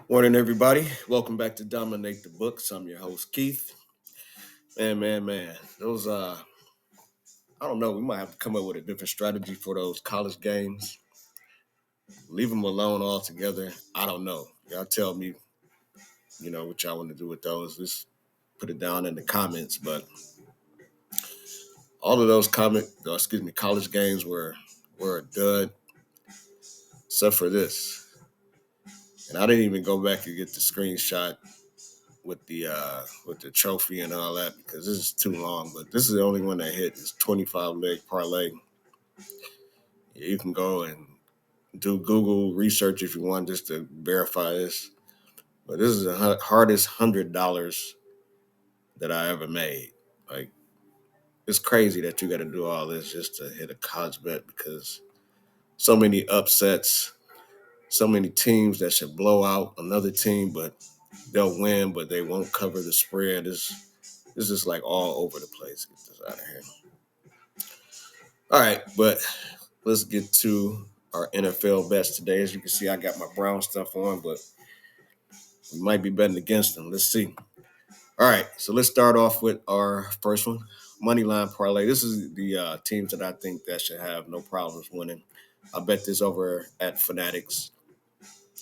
Morning, everybody. Welcome back to Dominate the Books. I'm your host, Keith. Man. I don't know. We might have to come up with a different strategy for those college games. Leave them alone altogether. I don't know. Y'all tell me, what y'all want to do with those. Just put it down in the comments. But all of those college games were a dud, except for this. And I didn't even go back and get the screenshot with the trophy and all that because this is too long. But this is the only one that hit. It's 25 leg parlay. Yeah, you can go and do Google research if you want just to verify this. But this is the hardest $100 that I ever made. Like it's crazy that you got to do all this just to hit a college bet because so many upsets, so many teams that should blow out another team, but they'll win, but they won't cover the spread. This is like all over the place. Get this out of here. All right, but let's get to our NFL bets today. As you can see, I got my Brown stuff on, but we might be betting against them. Let's see. All right, so let's start off with our first one, money line parlay. This is the teams that I think that should have no problems winning. I bet this over at Fanatics.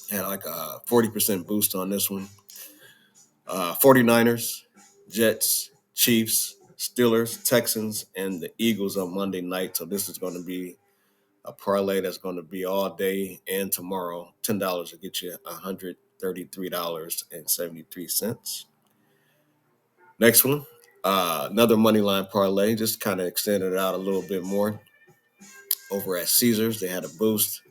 Had like a 40% boost on this one. 49ers, Jets, Chiefs, Steelers, Texans, and the Eagles on Monday night. So this is going to be a parlay that's going to be all day and tomorrow. $10 will get you $133.73. Next one, another money line parlay. Just kind of extended it out a little bit more. Over at Caesars, they had a boost.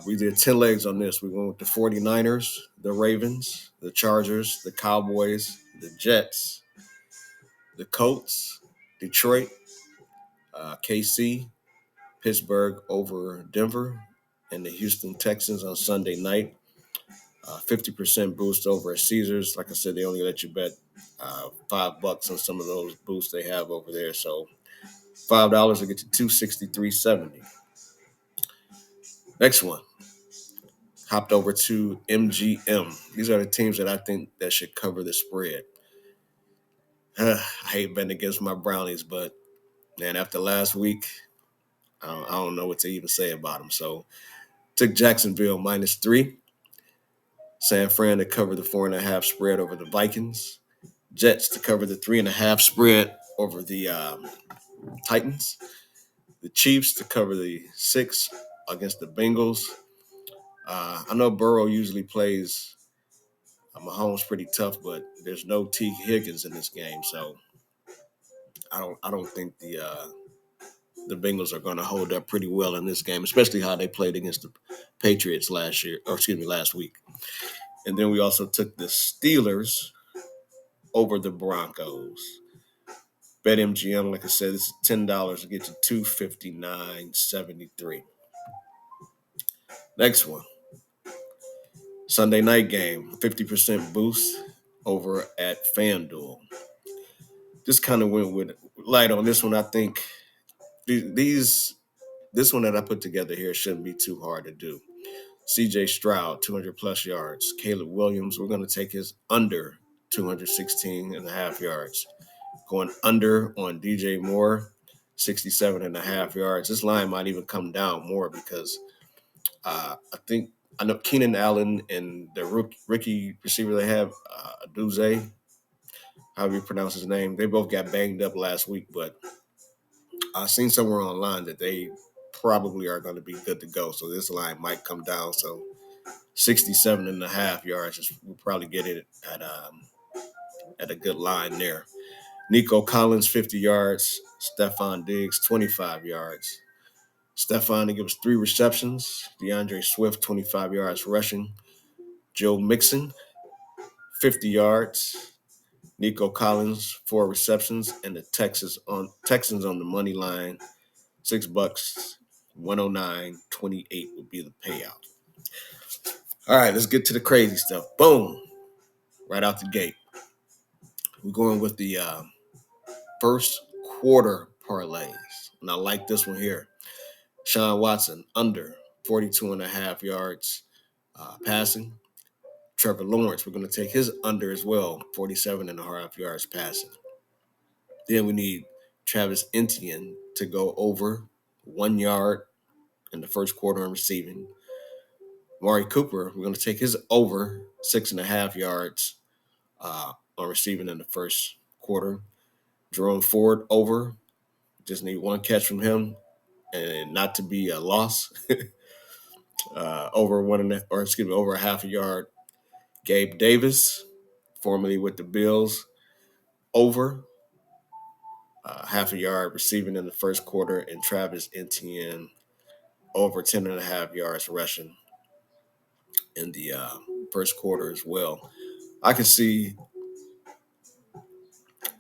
We did 10 legs on this. We went with the 49ers, the Ravens, the Chargers, the Cowboys, the Jets, the Colts, Detroit, KC, Pittsburgh over Denver, and the Houston Texans on Sunday night. 50% boost over at Caesars. Like I said, they only let you bet $5 on some of those boosts they have over there. So $5 will get you $263.70. Next one, hopped over to MGM. These are the teams that I think that should cover the spread. I hate betting against my Brownies, but man, after last week, I don't know what to even say about them. So took Jacksonville -3. San Fran to cover the 4.5 spread over the Vikings. Jets to cover the 3.5 spread over the Titans. The Chiefs to cover the 6 against the Bengals. I know Burrow usually plays Mahomes pretty tough, but there's no T. Higgins in this game, so I don't think the Bengals are going to hold up pretty well in this game, especially how they played against the Patriots last week. And then we also took the Steelers over the Broncos. Bet MGM, like I said, this is $10 to get you $259.73. Next one, Sunday night game, 50% boost over at FanDuel. Just kind of went with light on this one. I think these this one that I put together here shouldn't be too hard to do. CJ Stroud, 200 plus yards. Caleb Williams, we're going to take his under 216 and a half yards. Going under on DJ Moore, 67 and a half yards. This line might even come down more because I know Keenan Allen and the rookie receiver they have, Aduze, however you pronounce his name, they both got banged up last week, but I seen somewhere online that they probably are going to be good to go. So this line might come down. So 67 and a half yards, we'll probably get it at a good line there. Nico Collins, 50 yards. Stephon Diggs, 25 yards. Stephon to give us 3 receptions. DeAndre Swift, 25 yards rushing. Joe Mixon, 50 yards. Nico Collins, 4 receptions. And the Texans on the money line, $6, 109.28 would be the payout. All right, let's get to the crazy stuff. Boom. Right out the gate. We're going with the first quarter parlays. And I like this one here. Sean Watson, under 42 and a half yards passing. Trevor Lawrence, we're going to take his under as well, 47.5 yards passing. Then we need Travis Etienne to go over 1 yard in the first quarter on receiving. Mari Cooper, we're going to take his over 6.5 yards on receiving in the first quarter. Jerome Ford over, just need one catch from him and not to be a loss. Over over a half a yard. Gabe Davis, formerly with the Bills, over half a yard receiving in the first quarter, and Travis Etienne over 10.5 yards rushing in the first quarter as well. I can see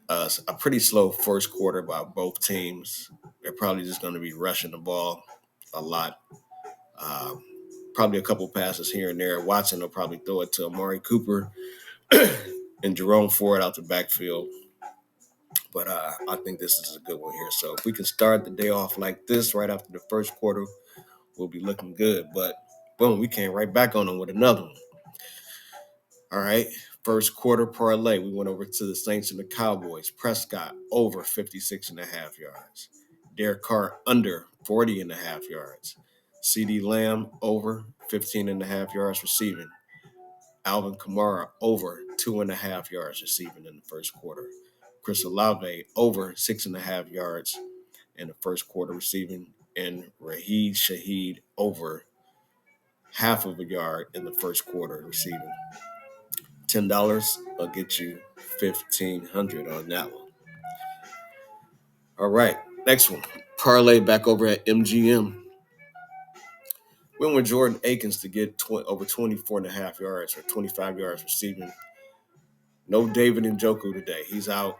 a pretty slow first quarter by both teams. They're probably just going to be rushing the ball a lot. Um, Probably a couple passes here and there. Watson will probably throw it to Amari Cooper and Jerome Ford out the backfield. But I think this is a good one here. So if we can start the day off like this right after the first quarter, we'll be looking good. But boom, we came right back on them with another one. All right. First quarter parlay. We went over to the Saints and the Cowboys. Prescott over 56.5 yards. Derek Carr under 40.5 yards. CD Lamb over 15.5 yards receiving. Alvin Kamara over 2.5 yards receiving in the first quarter. Chris Olave over 6.5 yards in the first quarter receiving. And Raheed Shaheed over half of a yard in the first quarter receiving. $10 will get you 1,500 on that one. All right, next one. Parlay back over at MGM. We went with Jordan Akins to get over 24.5 yards or 25 yards receiving. No David Njoku today. He's out.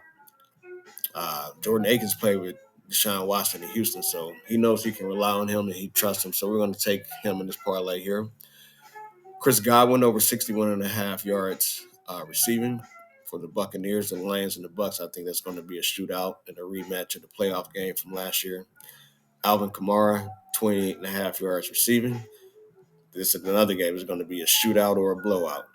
Jordan Akins played with Deshaun Watson in Houston, so he knows he can rely on him and he trusts him. So we're going to take him in this parlay here. Chris Godwin over 61.5 yards receiving for the Buccaneers, the Lions, and the Bucks. I think that's going to be a shootout and a rematch of the playoff game from last year. Alvin Kamara, 28.5 yards receiving. This is another game. It's going to be a shootout or a blowout.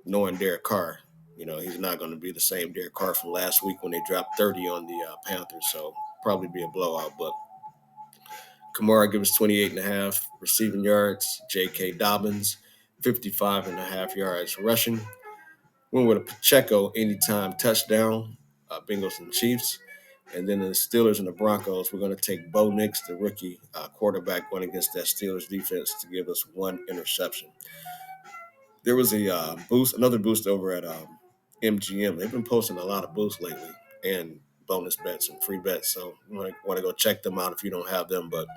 Knowing Derek Carr, he's not going to be the same Derek Carr from last week when they dropped 30 on the Panthers. So probably be a blowout. But Kamara gives 28.5 receiving yards. J.K. Dobbins, 55.5 yards rushing. Went with a Pacheco anytime touchdown, Bengals and Chiefs. And then the Steelers and the Broncos, we're going to take Bo Nix, the rookie quarterback, going against that Steelers defense to give us one interception. There was another boost over at MGM. They've been posting a lot of boosts lately and bonus bets and free bets. So you want to go check them out if you don't have them. But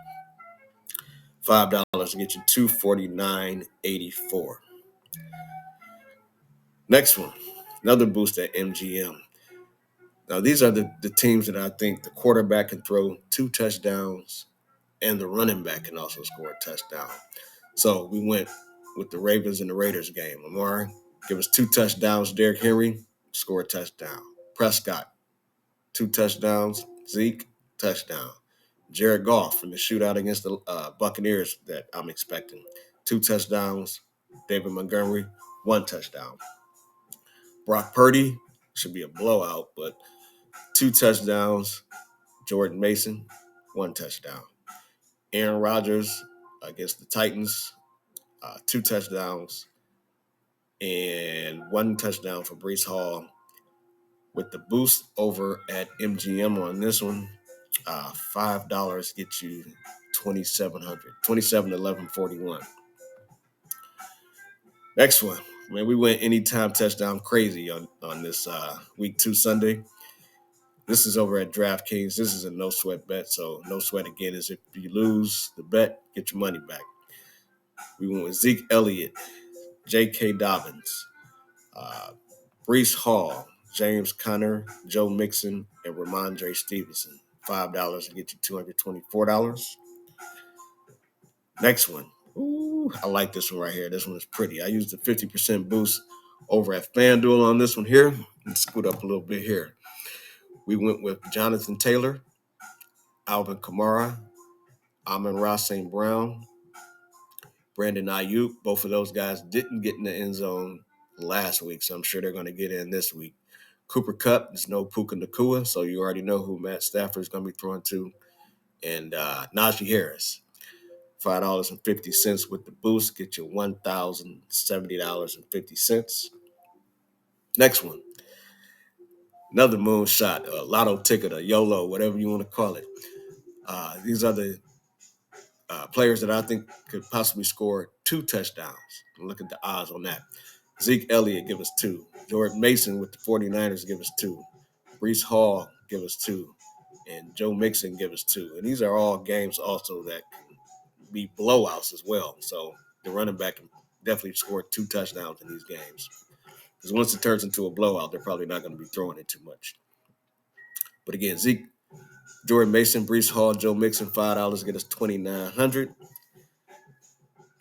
$5 to get you $249.84. Next one, another boost at MGM. Now, these are the teams that I think the quarterback can throw 2 touchdowns and the running back can also score a touchdown. So we went with the Ravens and the Raiders game. Lamar, give us 2 touchdowns. Derrick Henry, score a touchdown. Prescott, 2 touchdowns. Zeke, touchdown. Jared Goff in the shootout against the Buccaneers that I'm expecting. 2 touchdowns. David Montgomery, 1 touchdown. Brock Purdy, should be a blowout, but 2 touchdowns. Jordan Mason, 1 touchdown. Aaron Rodgers against the Titans, 2 touchdowns and 1 touchdown for Breece Hall. With the boost over at MGM on this one, $5 gets you 2,700, 27-11-41. Next one, man, we went anytime touchdown crazy on this week 2 Sunday. This is over at DraftKings. This is a no sweat bet, so no sweat again is if you lose the bet, get your money back. We went with Zeke Elliott, J.K. Dobbins, Breece Hall, James Conner, Joe Mixon, and Ramondre Stevenson. $5 to get you $224. Next one. Ooh, I like this one right here. This one is pretty. I used the 50% boost over at FanDuel on this one here. Let's scoot up a little bit here. We went with Jonathan Taylor, Alvin Kamara, Amon-Ra St. Brown, Brandon Ayuk. Both of those guys didn't get in the end zone last week, so I'm sure they're going to get in this week. Cooper Kupp is no Puka Nakua, so you already know who Matt Stafford is going to be throwing to. And Najee Harris, $5.50 with the boost, get you $1,070.50. Next one, another moonshot, a lotto ticket, a YOLO, whatever you want to call it. These are the players that I think could possibly score 2 touchdowns. Look at the odds on that. Zeke Elliott, give us 2. Jordan Mason with the 49ers, give us 2. Brees Hall, give us 2. And Joe Mixon, give us 2. And these are all games also that can be blowouts as well. So the running back can definitely score 2 touchdowns in these games. Because once it turns into a blowout, they're probably not going to be throwing it too much. But again, Zeke, Jordan Mason, Brees Hall, Joe Mixon, $5, get us $2,900.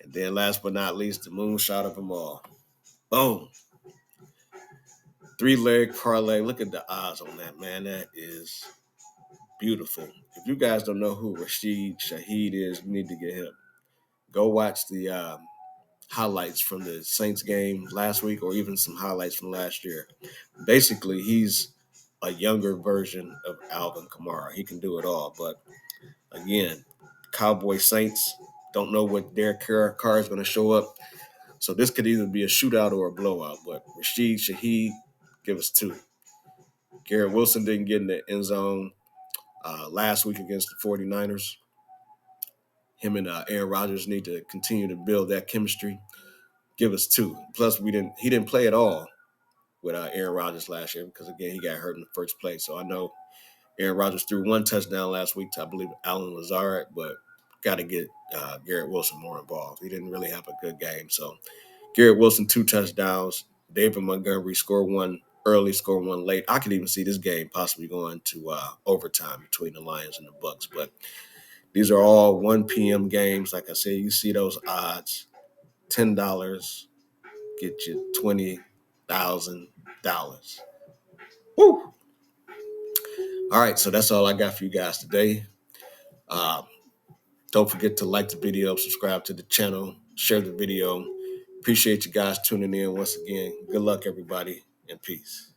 And then last but not least, the moonshot of them all. Boom. 3-leg parlay. Look at the odds on that, man. That is beautiful. If you guys don't know who Rashid Shaheed is, you need to get him. Go watch the highlights from the Saints game last week or even some highlights from last year. Basically, he's a younger version of Alvin Kamara. He can do it all. But again, Cowboy Saints don't know what Derek Carr is going to show up. So this could either be a shootout or a blowout. But Rashid Shaheed, give us 2. Garrett Wilson didn't get in the end zone last week against the 49ers. Him and Aaron Rodgers need to continue to build that chemistry. Give us 2. Plus, he didn't play at all with Aaron Rodgers last year because, again, he got hurt in the first place. So I know Aaron Rodgers threw 1 touchdown last week to, I believe, Allen Lazard, but got to get Garrett Wilson more involved. He didn't really have a good game. So Garrett Wilson, 2 touchdowns. David Montgomery scored 1 early, scored 1 late. I could even see this game possibly going to overtime between the Lions and the Bucs. But these are all 1 p.m. games. Like I said, you see those odds, $10 get you $20,000. Woo! All right, so that's all I got for you guys today. Don't forget to like the video, subscribe to the channel, share the video. Appreciate you guys tuning in once again. Good luck, everybody, and peace.